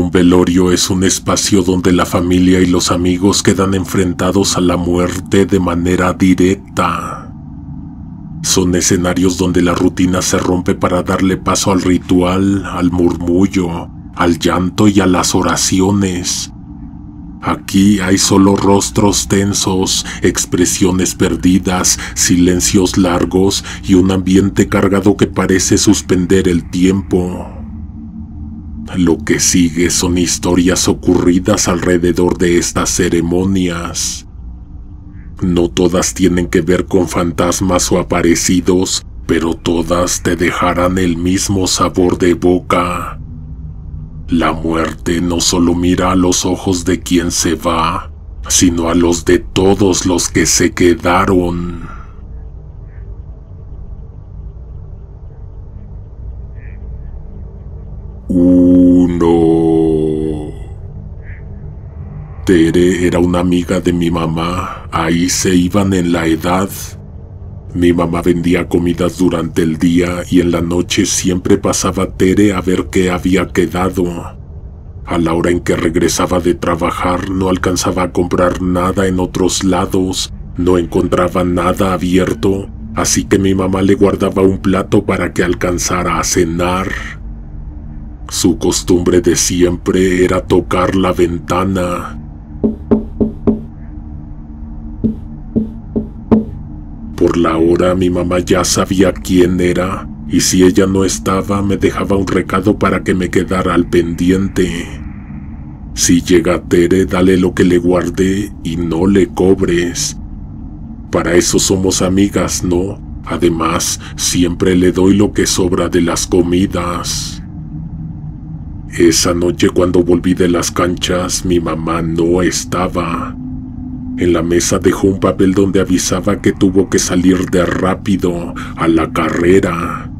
Un velorio es un espacio donde la familia y los amigos quedan enfrentados a la muerte de manera directa. Son escenarios donde la rutina se rompe para darle paso al ritual, al murmullo, al llanto y a las oraciones. Aquí hay solo rostros tensos, expresiones perdidas, silencios largos y un ambiente cargado que parece suspender el tiempo. Lo que sigue son historias ocurridas alrededor de estas ceremonias. No todas tienen que ver con fantasmas o aparecidos, pero todas te dejarán el mismo sabor de boca. La muerte no solo mira a los ojos de quien se va, sino a los de todos los que se quedaron. Tere era una amiga de mi mamá, ahí se iban en la edad. Mi mamá vendía comidas durante el día y en la noche siempre pasaba Tere a ver qué había quedado. A la hora en que regresaba de trabajar no alcanzaba a comprar nada en otros lados, no encontraba nada abierto, así que mi mamá le guardaba un plato para que alcanzara a cenar. Su costumbre de siempre era tocar la ventana. Por la hora mi mamá ya sabía quién era, y si ella no estaba me dejaba un recado para que me quedara al pendiente. Si llega Tere, dale lo que le guardé y no le cobres. Para eso somos amigas, ¿no? Además, siempre le doy lo que sobra de las comidas. Esa noche cuando volví de las canchas, mi mamá no estaba. En la mesa dejó un papel donde avisaba que tuvo que salir de rápido, a la carrera.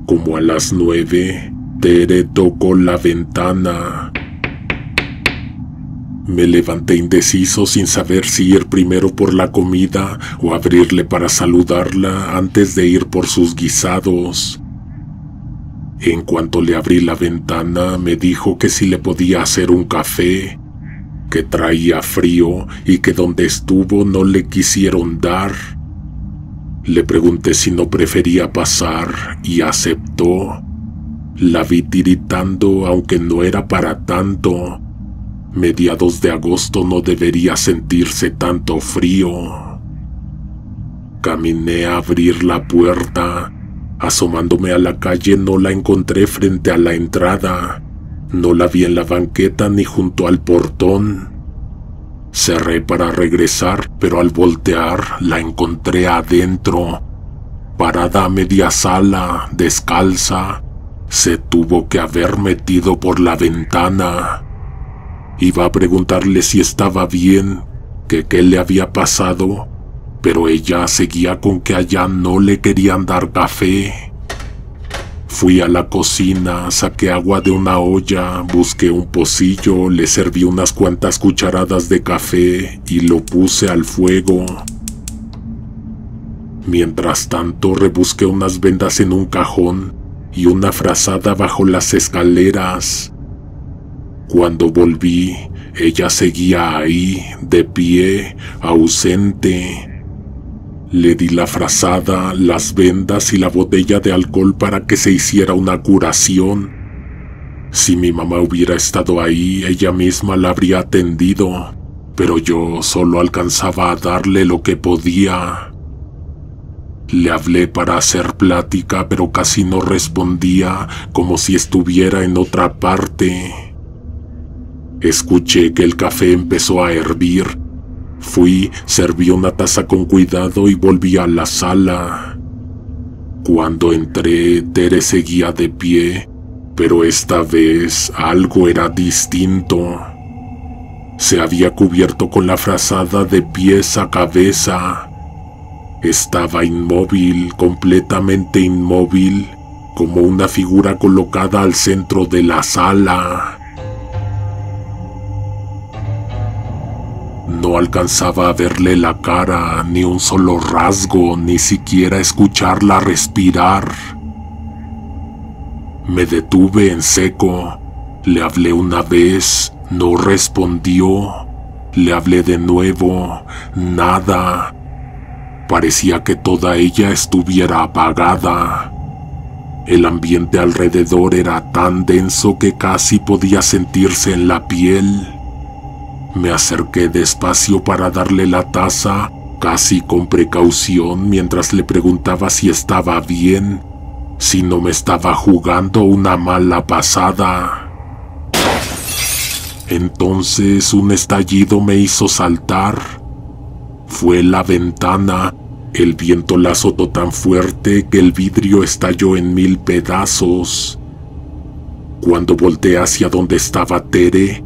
Como a las 9, Tere tocó la ventana. Me levanté indeciso sin saber si ir primero por la comida o abrirle para saludarla antes de ir por sus guisados. En cuanto le abrí la ventana, me dijo que si le podía hacer un café, que traía frío y que donde estuvo no le quisieron dar. Le pregunté si no prefería pasar y aceptó. La vi tiritando, aunque no era para tanto. Mediados de agosto no debería sentirse tanto frío. Caminé a abrir la puerta. Asomándome a la calle no la encontré frente a la entrada. No la vi en la banqueta ni junto al portón. Cerré para regresar, pero al voltear la encontré adentro, parada a media sala, descalza. Se tuvo que haber metido por la ventana. Iba a preguntarle si estaba bien, que qué le había pasado, pero ella seguía con que allá no le querían dar café. Fui a la cocina, saqué agua de una olla, busqué un pocillo, le serví unas cuantas cucharadas de café y lo puse al fuego. Mientras tanto rebusqué unas vendas en un cajón y una frazada bajo las escaleras. Cuando volví, ella seguía ahí, de pie, ausente. Le di la frazada, las vendas y la botella de alcohol para que se hiciera una curación. Si mi mamá hubiera estado ahí, ella misma la habría atendido, pero yo solo alcanzaba a darle lo que podía. Le hablé para hacer plática, pero casi no respondía, como si estuviera en otra parte. Escuché que el café empezó a hervir. Fui, serví una taza con cuidado y volví a la sala. Cuando entré, Tere seguía de pie, pero esta vez algo era distinto. Se había cubierto con la frazada de pies a cabeza. Estaba inmóvil, completamente inmóvil, como una figura colocada al centro de la sala. No alcanzaba a verle la cara, ni un solo rasgo, ni siquiera escucharla respirar. Me detuve en seco. Le hablé una vez, no respondió. Le hablé de nuevo, nada. Parecía que toda ella estuviera apagada. El ambiente alrededor era tan denso que casi podía sentirse en la piel. Me acerqué despacio para darle la taza, casi con precaución, mientras le preguntaba si estaba bien, si no me estaba jugando una mala pasada. Entonces un estallido me hizo saltar. Fue la ventana. El viento la azotó tan fuerte que el vidrio estalló en 1000 pedazos. Cuando volteé hacia donde estaba Tere,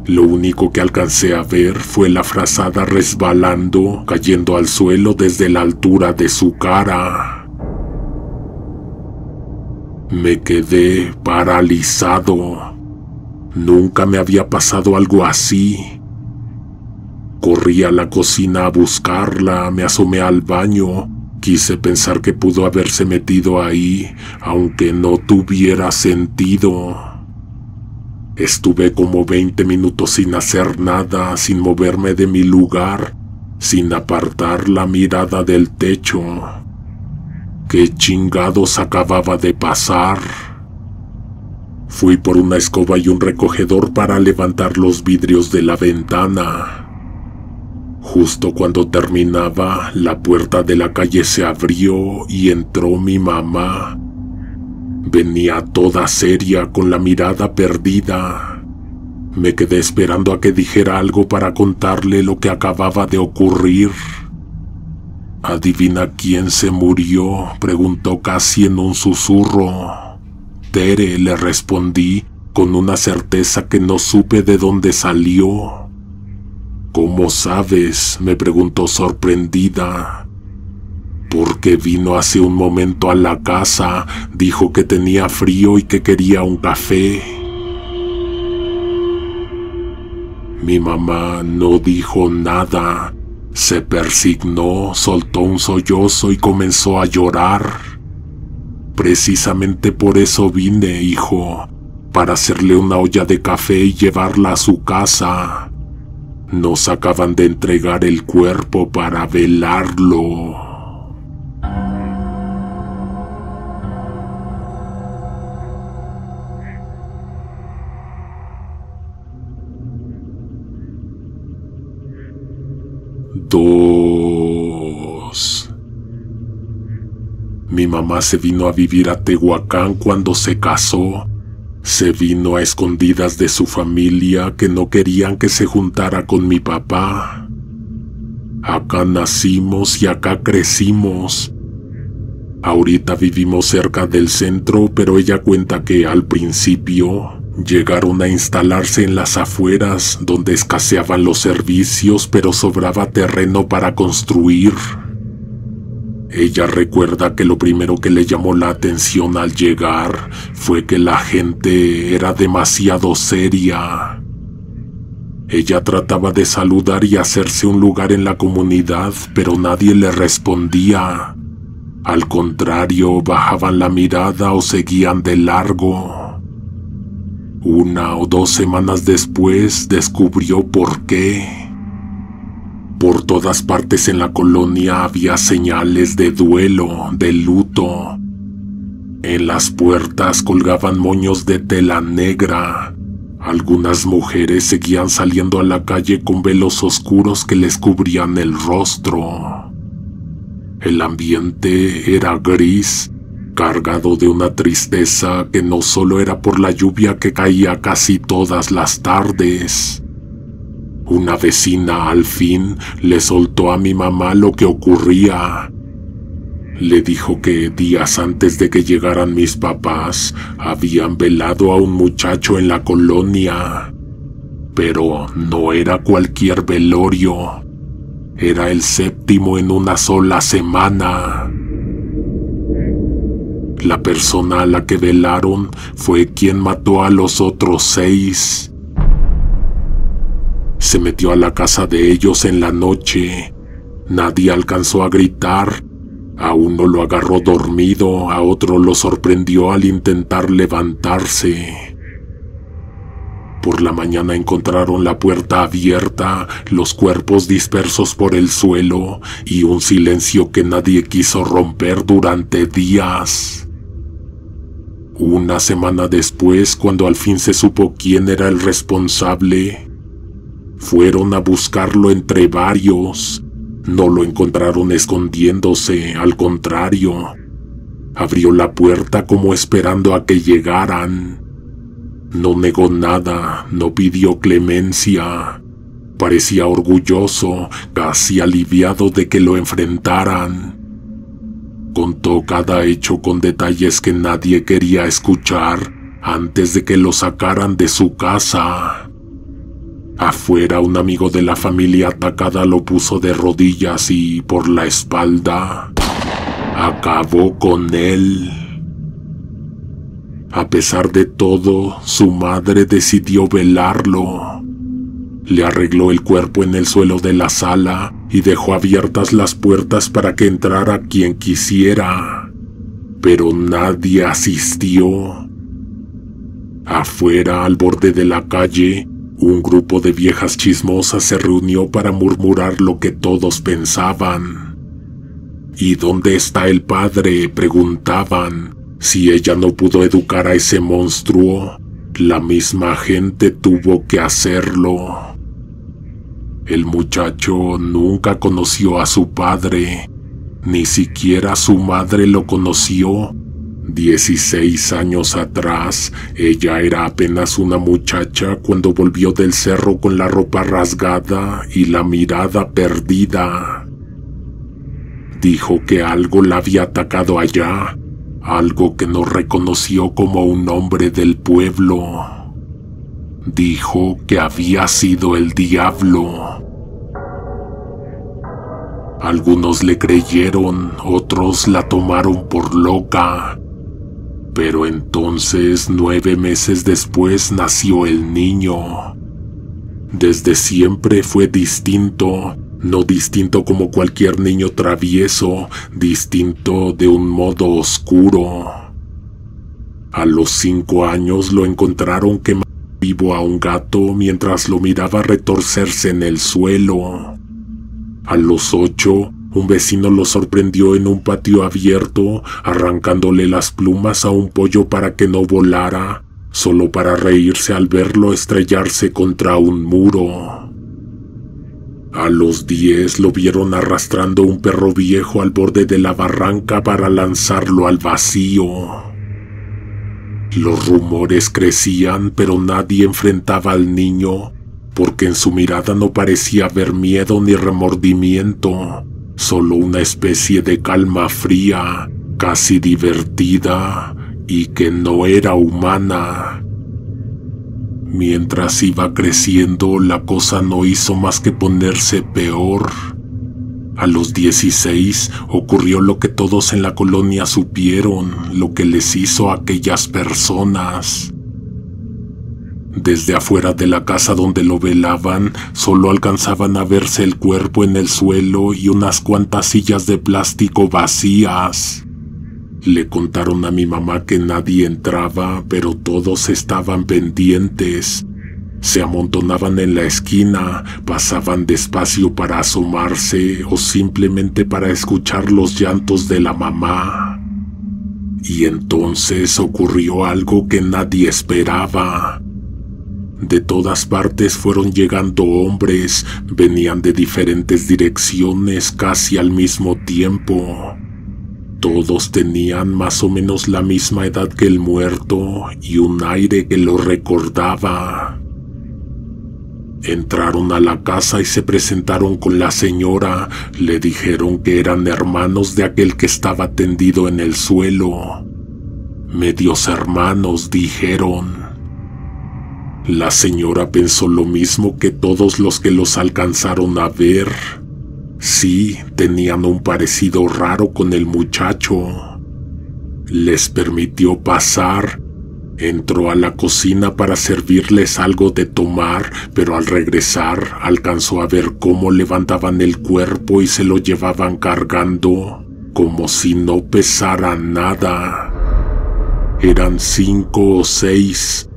lo único que alcancé a ver fue la frazada resbalando, cayendo al suelo desde la altura de su cara. Me quedé paralizado. Nunca me había pasado algo así. Corrí a la cocina a buscarla, me asomé al baño. Quise pensar que pudo haberse metido ahí, aunque no tuviera sentido. Estuve como 20 minutos sin hacer nada, sin moverme de mi lugar, sin apartar la mirada del techo. ¿Qué chingados acababa de pasar? Fui por una escoba y un recogedor para levantar los vidrios de la ventana. Justo cuando terminaba, la puerta de la calle se abrió y entró mi mamá. Venía toda seria, con la mirada perdida. Me quedé esperando a que dijera algo para contarle lo que acababa de ocurrir. ¿Adivina quién se murió?, preguntó casi en un susurro. Tere, le respondí, con una certeza que no supe de dónde salió. ¿Cómo sabes?, me preguntó sorprendida. Porque vino hace un momento a la casa, dijo que tenía frío y que quería un café. Mi mamá no dijo nada, se persignó, soltó un sollozo y comenzó a llorar. Precisamente por eso vine, hijo, para hacerle una olla de café y llevarla a su casa. Nos acaban de entregar el cuerpo para velarlo. Mi mamá se vino a vivir a Tehuacán cuando se casó. Se vino a escondidas de su familia, que no querían que se juntara con mi papá. Acá nacimos y acá crecimos. Ahorita vivimos cerca del centro, pero ella cuenta que al principio llegaron a instalarse en las afueras, donde escaseaban los servicios, pero sobraba terreno para construir. Ella recuerda que lo primero que le llamó la atención al llegar fue que la gente era demasiado seria. Ella trataba de saludar y hacerse un lugar en la comunidad, pero nadie le respondía. Al contrario, bajaban la mirada o seguían de largo. 1 o 2 semanas después descubrió por qué. Por todas partes en la colonia había señales de duelo, de luto. En las puertas colgaban moños de tela negra. Algunas mujeres seguían saliendo a la calle con velos oscuros que les cubrían el rostro. El ambiente era gris, cargado de una tristeza que no solo era por la lluvia que caía casi todas las tardes. Una vecina al fin le soltó a mi mamá lo que ocurría. Le dijo que días antes de que llegaran mis papás habían velado a un muchacho en la colonia. Pero no era cualquier velorio. Era el 7º en una sola semana. La persona a la que velaron fue quien mató a los otros 6. Se metió a la casa de ellos en la noche. Nadie alcanzó a gritar. A uno lo agarró dormido, a otro lo sorprendió al intentar levantarse. Por la mañana encontraron la puerta abierta, los cuerpos dispersos por el suelo y un silencio que nadie quiso romper durante días. Una semana después, cuando al fin se supo quién era el responsable, fueron a buscarlo entre varios. No lo encontraron escondiéndose, al contrario. Abrió la puerta como esperando a que llegaran. No negó nada, no pidió clemencia. Parecía orgulloso, casi aliviado de que lo enfrentaran. Contó cada hecho con detalles que nadie quería escuchar antes de que lo sacaran de su casa. Afuera, un amigo de la familia atacada lo puso de rodillas y, por la espalda, acabó con él. A pesar de todo, su madre decidió velarlo. Le arregló el cuerpo en el suelo de la sala y dejó abiertas las puertas para que entrara quien quisiera. Pero nadie asistió. Afuera, al borde de la calle, un grupo de viejas chismosas se reunió para murmurar lo que todos pensaban. ¿Y dónde está el padre?, preguntaban. Si ella no pudo educar a ese monstruo, la misma gente tuvo que hacerlo. El muchacho nunca conoció a su padre, ni siquiera su madre lo conoció. 16 años atrás, ella era apenas una muchacha cuando volvió del cerro con la ropa rasgada y la mirada perdida. Dijo que algo la había atacado allá, algo que no reconoció como un hombre del pueblo. Dijo que había sido el diablo. Algunos le creyeron, otros la tomaron por loca. Pero entonces, 9 meses después, nació el niño. Desde siempre fue distinto, no distinto como cualquier niño travieso, distinto de un modo oscuro. A los 5 años lo encontraron quemando vivo a un gato mientras lo miraba retorcerse en el suelo. A los 8, un vecino lo sorprendió en un patio abierto, arrancándole las plumas a un pollo para que no volara, solo para reírse al verlo estrellarse contra un muro. A los 10 lo vieron arrastrando un perro viejo al borde de la barranca para lanzarlo al vacío. Los rumores crecían, pero nadie enfrentaba al niño, porque en su mirada no parecía haber miedo ni remordimiento, solo una especie de calma fría, casi divertida, y que no era humana. Mientras iba creciendo, la cosa no hizo más que ponerse peor. A los 16 ocurrió lo que todos en la colonia supieron, lo que les hizo a aquellas personas. Desde afuera de la casa donde lo velaban, solo alcanzaban a verse el cuerpo en el suelo y unas cuantas sillas de plástico vacías. Le contaron a mi mamá que nadie entraba, pero todos estaban pendientes. Se amontonaban en la esquina, pasaban despacio para asomarse o simplemente para escuchar los llantos de la mamá. Y entonces ocurrió algo que nadie esperaba. De todas partes fueron llegando hombres, venían de diferentes direcciones casi al mismo tiempo. Todos tenían más o menos la misma edad que el muerto y un aire que lo recordaba. Entraron a la casa y se presentaron con la señora. Le dijeron que eran hermanos de aquel que estaba tendido en el suelo. Medios hermanos, dijeron. La señora pensó lo mismo que todos los que los alcanzaron a ver. Sí, tenían un parecido raro con el muchacho. Les permitió pasar. Entró a la cocina para servirles algo de tomar, pero al regresar alcanzó a ver cómo levantaban el cuerpo y se lo llevaban cargando. como si no pesara nada. Eran 5 o 6.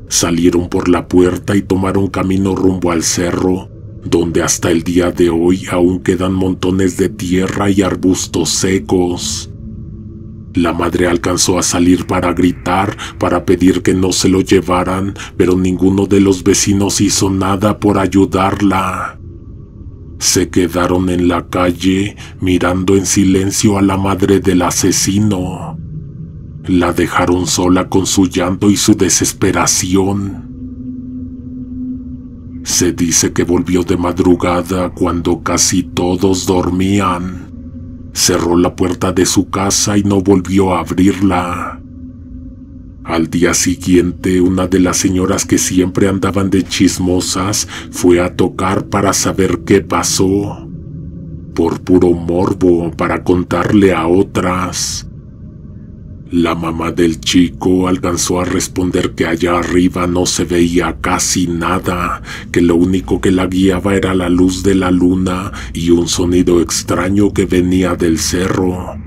Salieron por la puerta y tomaron camino rumbo al cerro, donde hasta el día de hoy aún quedan montones de tierra y arbustos secos. La madre alcanzó a salir para gritar, para pedir que no se lo llevaran, pero ninguno de los vecinos hizo nada por ayudarla. Se quedaron en la calle mirando en silencio a la madre del asesino. La dejaron sola con su llanto y su desesperación. Se dice que volvió de madrugada cuando casi todos dormían. Cerró la puerta de su casa y no volvió a abrirla. Al día siguiente, una de las señoras que siempre andaban de chismosas fue a tocar para saber qué pasó, por puro morbo, para contarle a otras. La mamá del chico alcanzó a responder que allá arriba no se veía casi nada, que lo único que la guiaba era la luz de la luna y un sonido extraño que venía del cerro.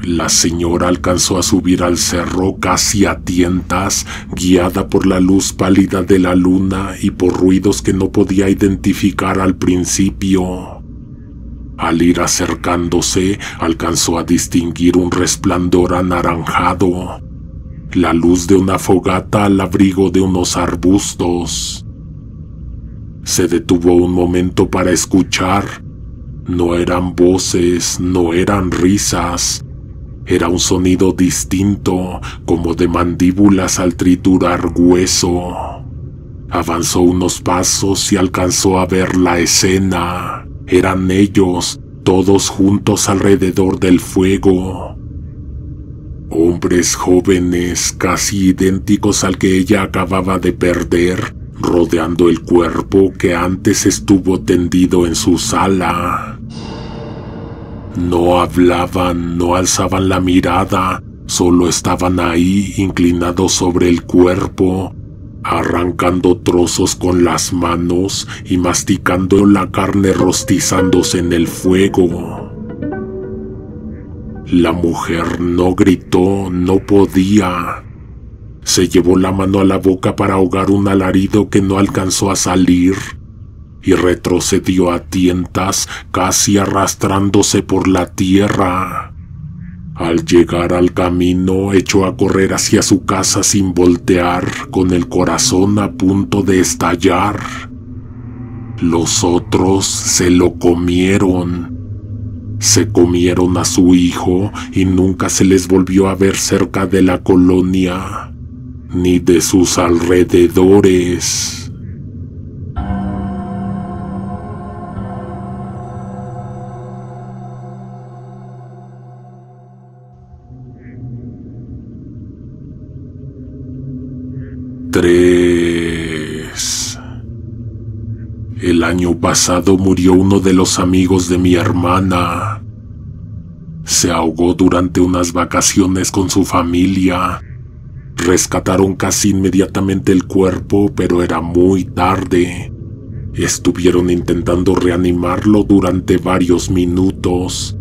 La señora alcanzó a subir al cerro casi a tientas, guiada por la luz pálida de la luna y por ruidos que no podía identificar al principio. Al ir acercándose, alcanzó a distinguir un resplandor anaranjado, la luz de una fogata al abrigo de unos arbustos. Se detuvo un momento para escuchar. No eran voces, no eran risas. Era un sonido distinto, como de mandíbulas al triturar hueso. Avanzó unos pasos y alcanzó a ver la escena. Eran ellos, todos juntos alrededor del fuego. Hombres jóvenes, casi idénticos al que ella acababa de perder, rodeando el cuerpo que antes estuvo tendido en su sala. No hablaban, no alzaban la mirada, solo estaban ahí, inclinados sobre el cuerpo, arrancando trozos con las manos y masticando la carne rostizándose en el fuego. La mujer no gritó, no podía. Se llevó la mano a la boca para ahogar un alarido que no alcanzó a salir y retrocedió a tientas, casi arrastrándose por la tierra. Al llegar al camino, echó a correr hacia su casa sin voltear, con el corazón a punto de estallar. Los otros se lo comieron. Se comieron a su hijo y nunca se les volvió a ver cerca de la colonia, ni de sus alrededores. El año pasado murió uno de los amigos de mi hermana. Se ahogó durante unas vacaciones con su familia. Rescataron casi inmediatamente el cuerpo, pero era muy tarde. Estuvieron intentando reanimarlo durante varios minutos.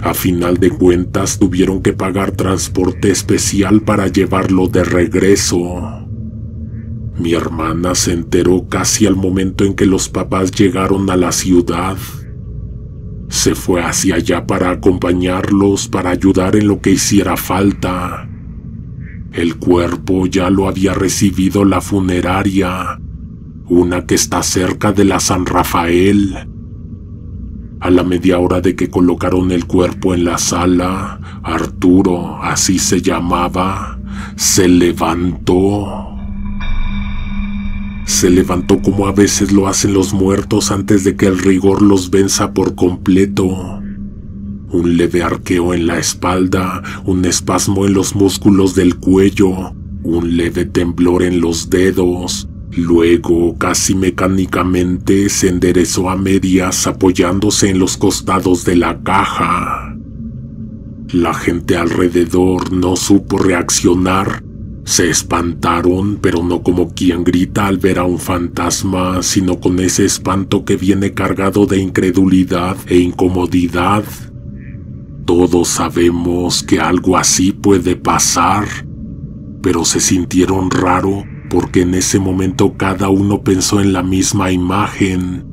A final de cuentas, tuvieron que pagar transporte especial para llevarlo de regreso. Mi hermana se enteró casi al momento en que los papás llegaron a la ciudad. Se fue hacia allá para acompañarlos, para ayudar en lo que hiciera falta. El cuerpo ya lo había recibido la funeraria, una que está cerca de la San Rafael. A la media hora de que colocaron el cuerpo en la sala, Arturo, así se llamaba, se levantó. Se levantó como a veces lo hacen los muertos antes de que el rigor los venza por completo. Un leve arqueo en la espalda, un espasmo en los músculos del cuello, un leve temblor en los dedos. Luego, casi mecánicamente, se enderezó a medias apoyándose en los costados de la caja. La gente alrededor no supo reaccionar. Se espantaron, pero no como quien grita al ver a un fantasma, sino con ese espanto que viene cargado de incredulidad e incomodidad. Todos sabemos que algo así puede pasar, pero se sintieron raro porque en ese momento cada uno pensó en la misma imagen,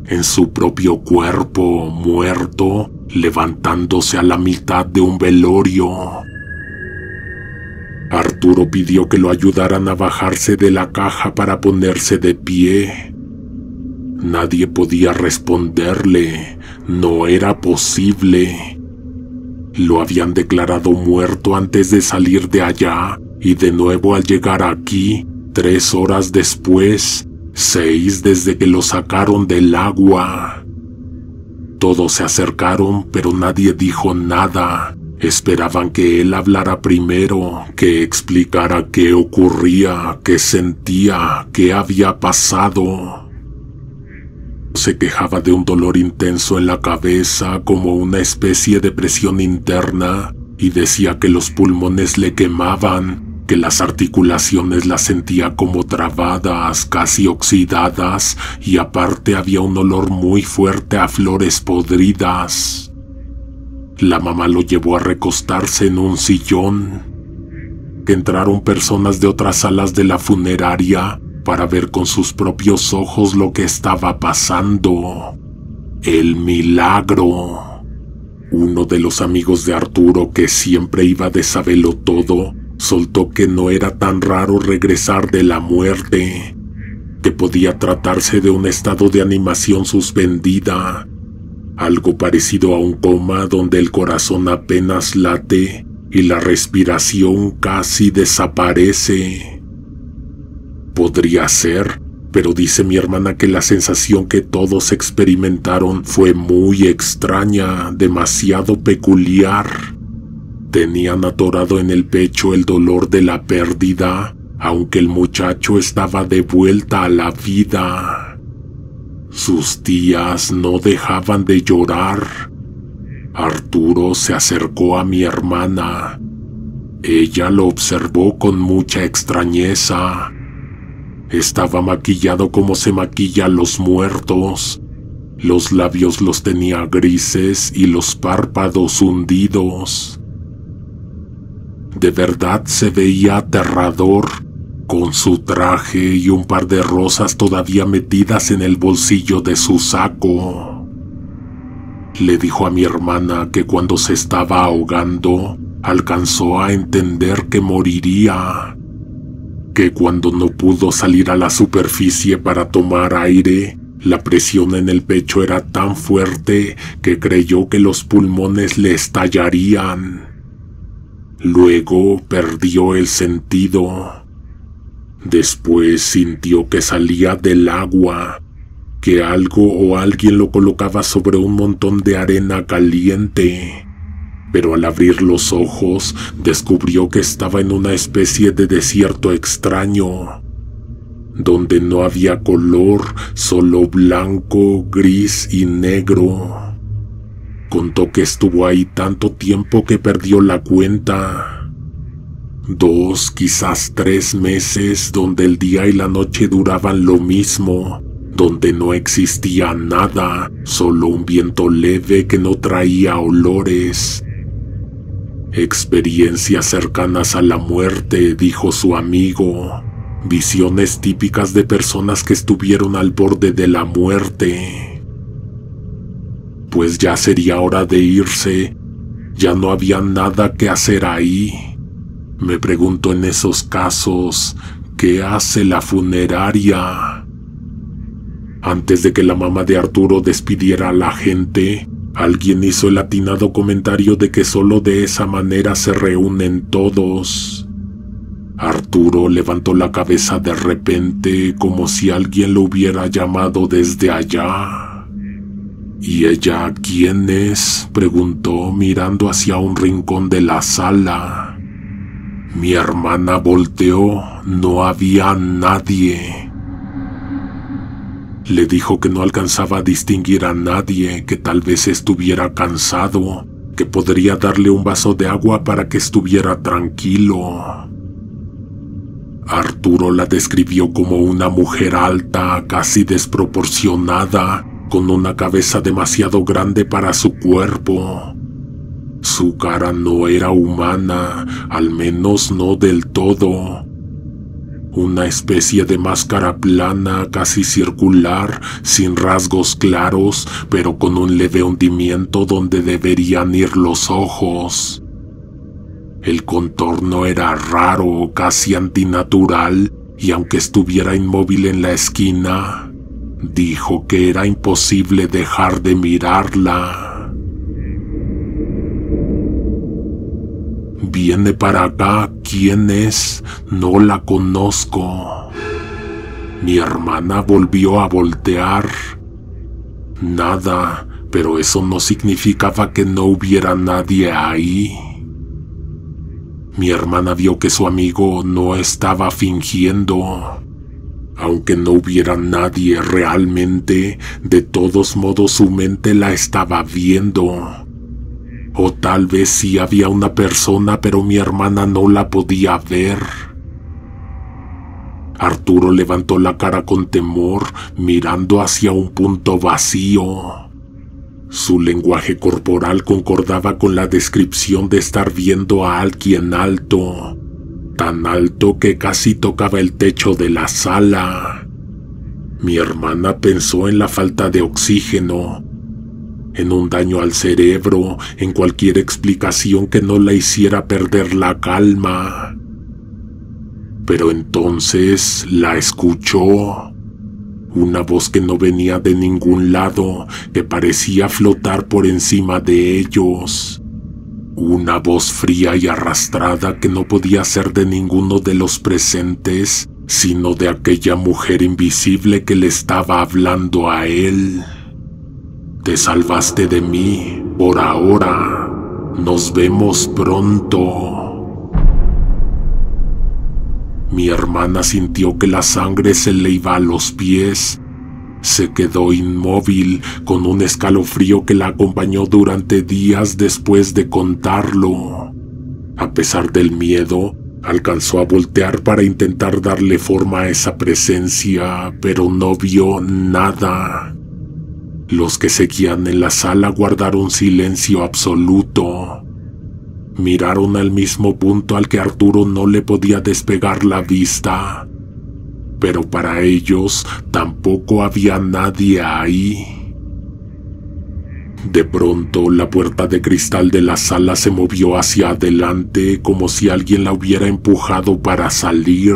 en su propio cuerpo muerto, levantándose a la mitad de un velorio. Arturo pidió que lo ayudaran a bajarse de la caja para ponerse de pie. Nadie podía responderle, no era posible. Lo habían declarado muerto antes de salir de allá, y de nuevo al llegar aquí, 3 horas después, 6 desde que lo sacaron del agua. Todos se acercaron, pero nadie dijo nada. Esperaban que él hablara primero, que explicara qué ocurría, qué sentía, qué había pasado. Se quejaba de un dolor intenso en la cabeza, como una especie de presión interna, y decía que los pulmones le quemaban, que las articulaciones las sentía como trabadas, casi oxidadas, y aparte había un olor muy fuerte a flores podridas. La mamá lo llevó a recostarse en un sillón. Entraron personas de otras salas de la funeraria para ver con sus propios ojos lo que estaba pasando. El milagro. Uno de los amigos de Arturo, que siempre iba de sabelotodo, soltó que no era tan raro regresar de la muerte, que podía tratarse de un estado de animación suspendida, algo parecido a un coma donde el corazón apenas late y la respiración casi desaparece. Podría ser, pero dice mi hermana que la sensación que todos experimentaron fue muy extraña, demasiado peculiar. Tenían atorado en el pecho el dolor de la pérdida, aunque el muchacho estaba de vuelta a la vida. Sus tías no dejaban de llorar. Arturo se acercó a mi hermana. Ella lo observó con mucha extrañeza. Estaba maquillado como se maquilla a los muertos. Los labios los tenía grises y los párpados hundidos. De verdad se veía aterrador, con su traje y un par de rosas todavía metidas en el bolsillo de su saco. Le dijo a mi hermana que cuando se estaba ahogando, alcanzó a entender que moriría, que cuando no pudo salir a la superficie para tomar aire, la presión en el pecho era tan fuerte que creyó que los pulmones le estallarían. Luego perdió el sentido. Después sintió que salía del agua, que algo o alguien lo colocaba sobre un montón de arena caliente. Pero al abrir los ojos, descubrió que estaba en una especie de desierto extraño, donde no había color, solo blanco, gris y negro. Contó que estuvo ahí tanto tiempo que perdió la cuenta. 2, quizás 3 meses, donde el día y la noche duraban lo mismo, donde no existía nada, solo un viento leve que no traía olores. Experiencias cercanas a la muerte, dijo su amigo. Visiones típicas de personas que estuvieron al borde de la muerte. Pues ya sería hora de irse. Ya no había nada que hacer ahí. Me pregunto en esos casos, ¿qué hace la funeraria? Antes de que la mamá de Arturo despidiera a la gente, alguien hizo el atinado comentario de que solo de esa manera se reúnen todos. Arturo levantó la cabeza de repente, como si alguien lo hubiera llamado desde allá. ¿Y ella quién es?, preguntó mirando hacia un rincón de la sala. Mi hermana volteó, no había nadie. Le dijo que no alcanzaba a distinguir a nadie, que tal vez estuviera cansado, que podría darle un vaso de agua para que estuviera tranquilo. Arturo la describió como una mujer alta, casi desproporcionada, con una cabeza demasiado grande para su cuerpo. Su cara no era humana, al menos no del todo. Una especie de máscara plana, casi circular, sin rasgos claros, pero con un leve hundimiento donde deberían ir los ojos. El contorno era raro, casi antinatural, y aunque estuviera inmóvil en la esquina, dijo que era imposible dejar de mirarla. «Viene para acá, ¿quién es? No la conozco». Mi hermana volvió a voltear. Nada, pero eso no significaba que no hubiera nadie ahí. Mi hermana vio que su amigo no estaba fingiendo. Aunque no hubiera nadie realmente, de todos modos su mente la estaba viendo. O tal vez sí había una persona, pero mi hermana no la podía ver. Arturo levantó la cara con temor, mirando hacia un punto vacío. Su lenguaje corporal concordaba con la descripción de estar viendo a alguien alto, tan alto que casi tocaba el techo de la sala. Mi hermana pensó en la falta de oxígeno, en un daño al cerebro, en cualquier explicación que no la hiciera perder la calma. Pero entonces la escuchó. Una voz que no venía de ningún lado, que parecía flotar por encima de ellos. Una voz fría y arrastrada que no podía ser de ninguno de los presentes, sino de aquella mujer invisible que le estaba hablando a él. «Te salvaste de mí, por ahora. Nos vemos pronto». Mi hermana sintió que la sangre se le iba a los pies. Se quedó inmóvil, con un escalofrío que la acompañó durante días después de contarlo. A pesar del miedo, alcanzó a voltear para intentar darle forma a esa presencia, pero no vio nada. Los que seguían en la sala guardaron silencio absoluto. Miraron al mismo punto al que Arturo no le podía despegar la vista. Pero para ellos tampoco había nadie ahí. De pronto, la puerta de cristal de la sala se movió hacia adelante como si alguien la hubiera empujado para salir.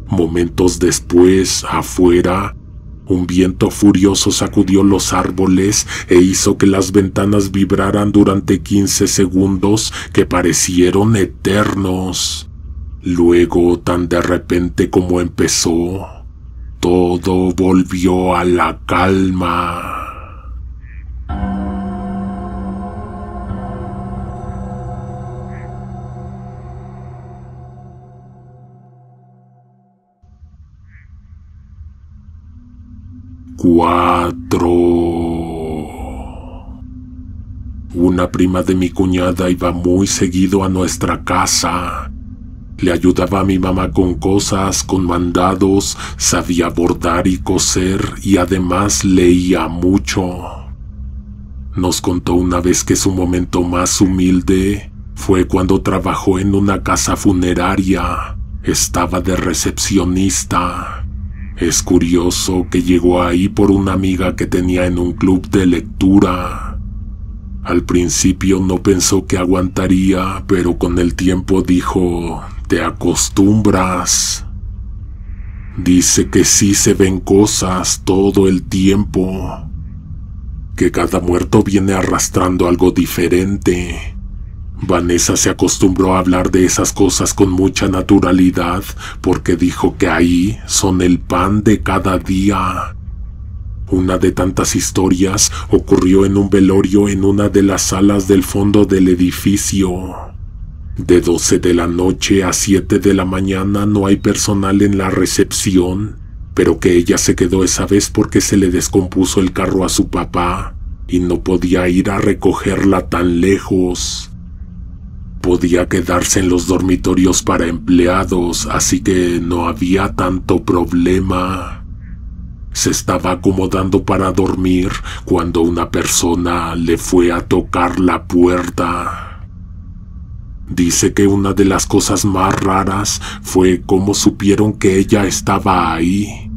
Momentos después, afuera, un viento furioso sacudió los árboles e hizo que las ventanas vibraran durante 15 segundos que parecieron eternos. Luego, tan de repente como empezó, todo volvió a la calma. Cuatro. Una prima de mi cuñada iba muy seguido a nuestra casa. Le ayudaba a mi mamá con cosas, con mandados, sabía bordar y coser y además leía mucho. Nos contó una vez que su momento más humilde fue cuando trabajó en una casa funeraria. Estaba de recepcionista. Es curioso que llegó ahí por una amiga que tenía en un club de lectura. Al principio no pensó que aguantaría, pero con el tiempo dijo: «Te acostumbras». Dice que sí se ven cosas todo el tiempo, que cada muerto viene arrastrando algo diferente. Vanessa se acostumbró a hablar de esas cosas con mucha naturalidad porque dijo que ahí son el pan de cada día. Una de tantas historias ocurrió en un velorio en una de las salas del fondo del edificio. De 12 de la noche a 7 de la mañana no hay personal en la recepción, pero que ella se quedó esa vez porque se le descompuso el carro a su papá y no podía ir a recogerla tan lejos. Podía quedarse en los dormitorios para empleados, así que no había tanto problema. Se estaba acomodando para dormir cuando una persona le fue a tocar la puerta. Dice que una de las cosas más raras fue cómo supieron que ella estaba ahí.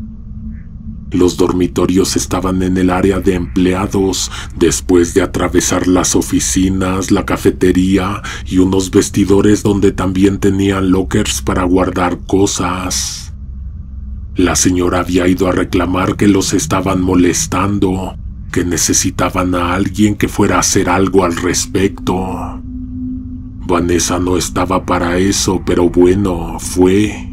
Los dormitorios estaban en el área de empleados, después de atravesar las oficinas, la cafetería y unos vestidores donde también tenían lockers para guardar cosas. La señora había ido a reclamar que los estaban molestando, que necesitaban a alguien que fuera a hacer algo al respecto. Vanessa no estaba para eso, pero bueno, fue.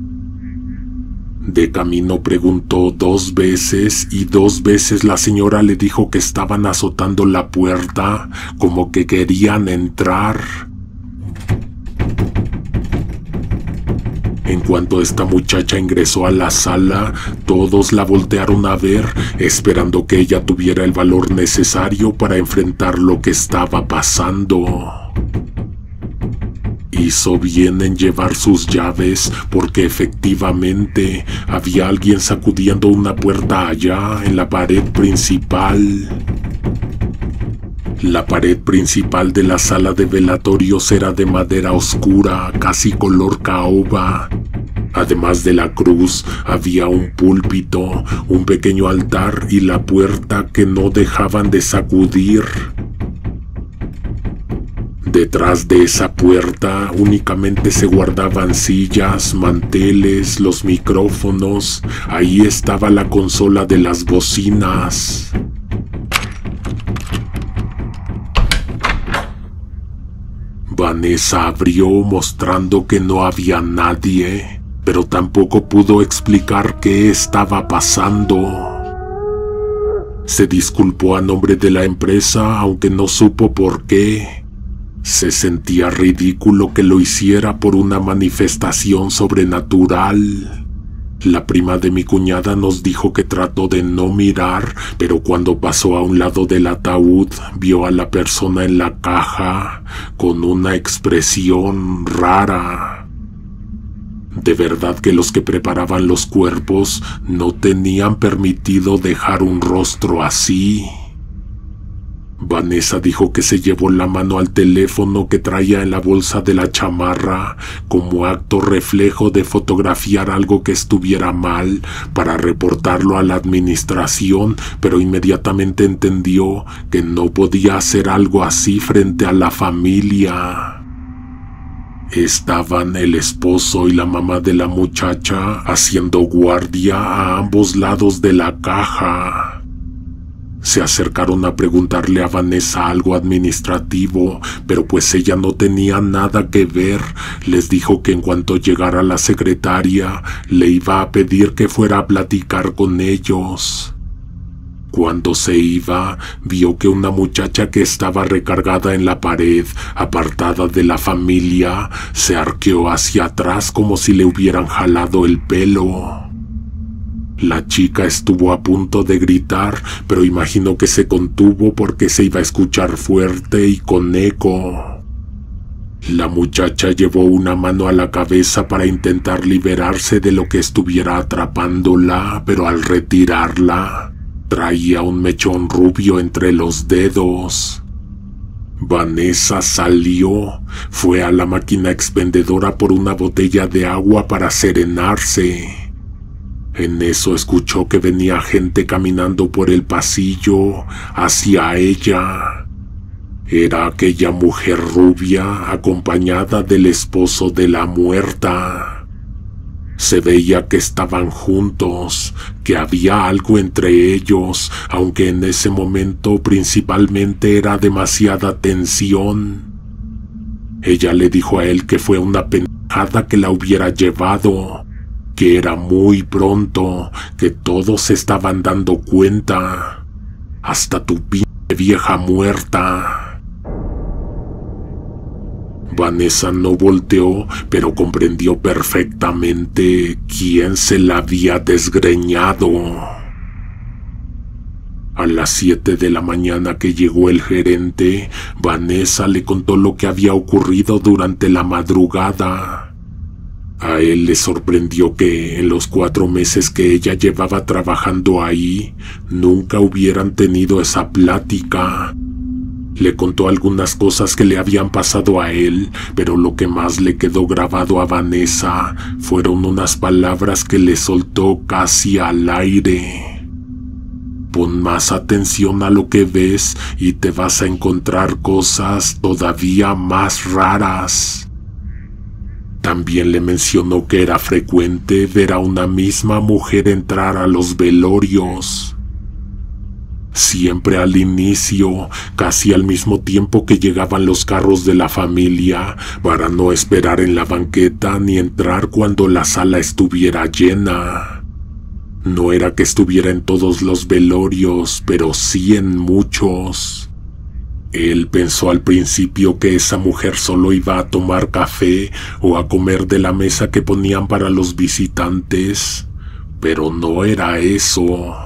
De camino preguntó 2 veces y 2 veces la señora le dijo que estaban azotando la puerta, como que querían entrar. En cuanto esta muchacha ingresó a la sala, todos la voltearon a ver, esperando que ella tuviera el valor necesario para enfrentar lo que estaba pasando. Hizo bien en llevar sus llaves porque efectivamente había alguien sacudiendo una puerta allá en la pared principal. La pared principal de la sala de velatorios era de madera oscura, casi color caoba. Además de la cruz, había un púlpito, un pequeño altar y la puerta que no dejaban de sacudir. Detrás de esa puerta únicamente se guardaban sillas, manteles, los micrófonos. Ahí estaba la consola de las bocinas. Vanessa abrió mostrando que no había nadie, pero tampoco pudo explicar qué estaba pasando. Se disculpó a nombre de la empresa, aunque no supo por qué. Se sentía ridículo que lo hiciera por una manifestación sobrenatural. La prima de mi cuñada nos dijo que trató de no mirar, pero cuando pasó a un lado del ataúd, vio a la persona en la caja con una expresión rara. De verdad que los que preparaban los cuerpos no tenían permitido dejar un rostro así. Vanessa dijo que se llevó la mano al teléfono que traía en la bolsa de la chamarra como acto reflejo de fotografiar algo que estuviera mal para reportarlo a la administración, pero inmediatamente entendió que no podía hacer algo así frente a la familia. Estaban el esposo y la mamá de la muchacha haciendo guardia a ambos lados de la caja. Se acercaron a preguntarle a Vanessa algo administrativo, pero pues ella no tenía nada que ver. Les dijo que en cuanto llegara la secretaria, le iba a pedir que fuera a platicar con ellos. Cuando se iba, vio que una muchacha que estaba recargada en la pared, apartada de la familia, se arqueó hacia atrás como si le hubieran jalado el pelo. La chica estuvo a punto de gritar, pero imaginó que se contuvo porque se iba a escuchar fuerte y con eco. La muchacha llevó una mano a la cabeza para intentar liberarse de lo que estuviera atrapándola, pero al retirarla, traía un mechón rubio entre los dedos. Vanessa salió, fue a la máquina expendedora por una botella de agua para serenarse. En eso escuchó que venía gente caminando por el pasillo hacia ella. Era aquella mujer rubia acompañada del esposo de la muerta. Se veía que estaban juntos, que había algo entre ellos, aunque en ese momento principalmente era demasiada tensión. Ella le dijo a él que fue una pendejada que la hubiera llevado, que era muy pronto, que todos se estaban dando cuenta, hasta tu pinche vieja muerta. Vanessa no volteó, pero comprendió perfectamente quién se la había desgreñado. A las 7 de la mañana que llegó el gerente, Vanessa le contó lo que había ocurrido durante la madrugada. A él le sorprendió que en los 4 meses que ella llevaba trabajando ahí, nunca hubieran tenido esa plática. Le contó algunas cosas que le habían pasado a él, pero lo que más le quedó grabado a Vanessa fueron unas palabras que le soltó casi al aire. Pon más atención a lo que ves y te vas a encontrar cosas todavía más raras. También le mencionó que era frecuente ver a una misma mujer entrar a los velorios. Siempre al inicio, casi al mismo tiempo que llegaban los carros de la familia, para no esperar en la banqueta ni entrar cuando la sala estuviera llena. No era que estuviera en todos los velorios, pero sí en muchos. Él pensó al principio que esa mujer solo iba a tomar café o a comer de la mesa que ponían para los visitantes, pero no era eso.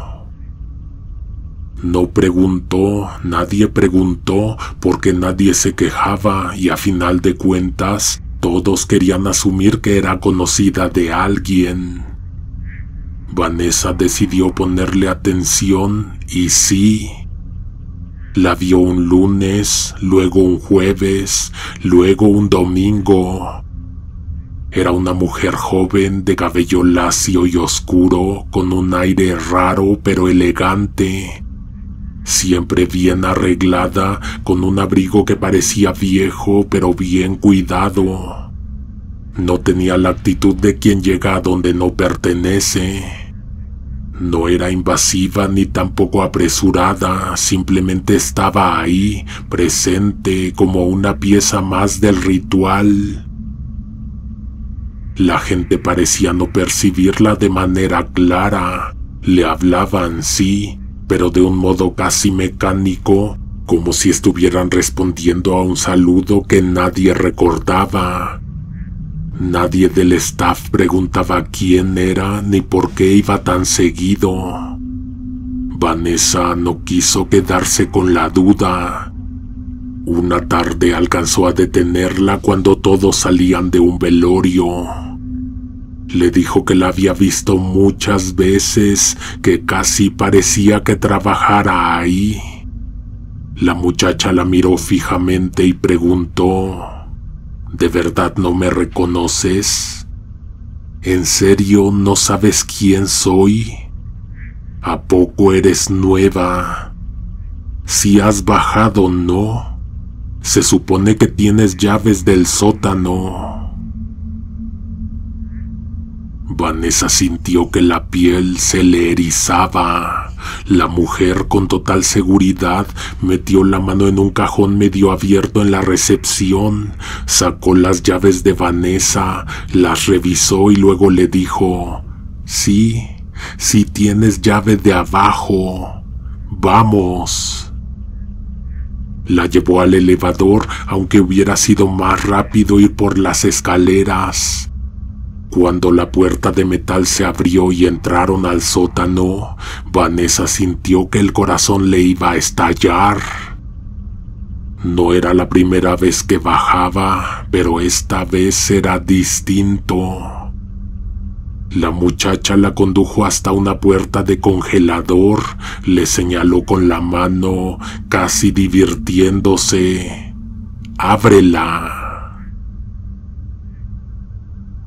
No preguntó, nadie preguntó, porque nadie se quejaba y a final de cuentas todos querían asumir que era conocida de alguien. Vanessa decidió ponerle atención y sí. La vio un lunes, luego un jueves, luego un domingo. Era una mujer joven de cabello lacio y oscuro, con un aire raro pero elegante. Siempre bien arreglada, con un abrigo que parecía viejo pero bien cuidado. No tenía la actitud de quien llega a donde no pertenece. No era invasiva ni tampoco apresurada, simplemente estaba ahí, presente como una pieza más del ritual. La gente parecía no percibirla de manera clara. Le hablaban, sí, pero de un modo casi mecánico, como si estuvieran respondiendo a un saludo que nadie recordaba. Nadie del staff preguntaba quién era ni por qué iba tan seguido. Vanessa no quiso quedarse con la duda. Una tarde alcanzó a detenerla cuando todos salían de un velorio. Le dijo que la había visto muchas veces, que casi parecía que trabajara ahí. La muchacha la miró fijamente y preguntó: ¿De verdad no me reconoces? ¿En serio no sabes quién soy? ¿A poco eres nueva? Si has bajado, ¿no? Se supone que tienes llaves del sótano. Vanessa sintió que la piel se le erizaba. La mujer, con total seguridad, metió la mano en un cajón medio abierto en la recepción, sacó las llaves de Vanessa, las revisó y luego le dijo: sí tienes llave de abajo, vamos. La llevó al elevador, aunque hubiera sido más rápido ir por las escaleras. Cuando la puerta de metal se abrió y entraron al sótano, Vanessa sintió que el corazón le iba a estallar. No era la primera vez que bajaba, pero esta vez era distinto. La muchacha la condujo hasta una puerta de congelador, le señaló con la mano, casi divirtiéndose: «Ábrela».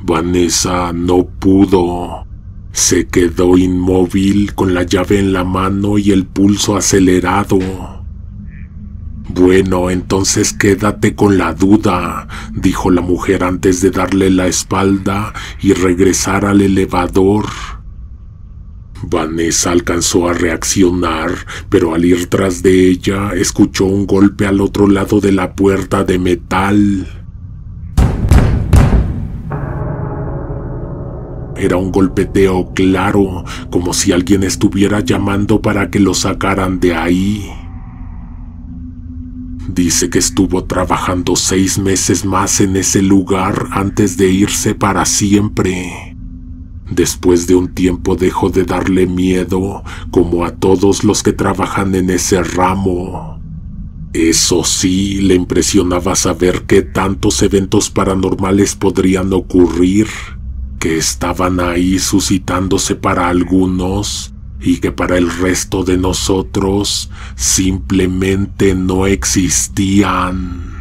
Vanessa no pudo. Se quedó inmóvil con la llave en la mano y el pulso acelerado. «Bueno, entonces quédate con la duda», dijo la mujer antes de darle la espalda y regresar al elevador. Vanessa alcanzó a reaccionar, pero al ir tras de ella, escuchó un golpe al otro lado de la puerta de metal. Era un golpeteo claro, como si alguien estuviera llamando para que lo sacaran de ahí. Dice que estuvo trabajando 6 meses más en ese lugar antes de irse para siempre. Después de un tiempo dejó de darle miedo, como a todos los que trabajan en ese ramo. Eso sí, le impresionaba saber qué tantos eventos paranormales podrían ocurrir. que estaban ahí suscitándose para algunos y que para el resto de nosotros simplemente no existían.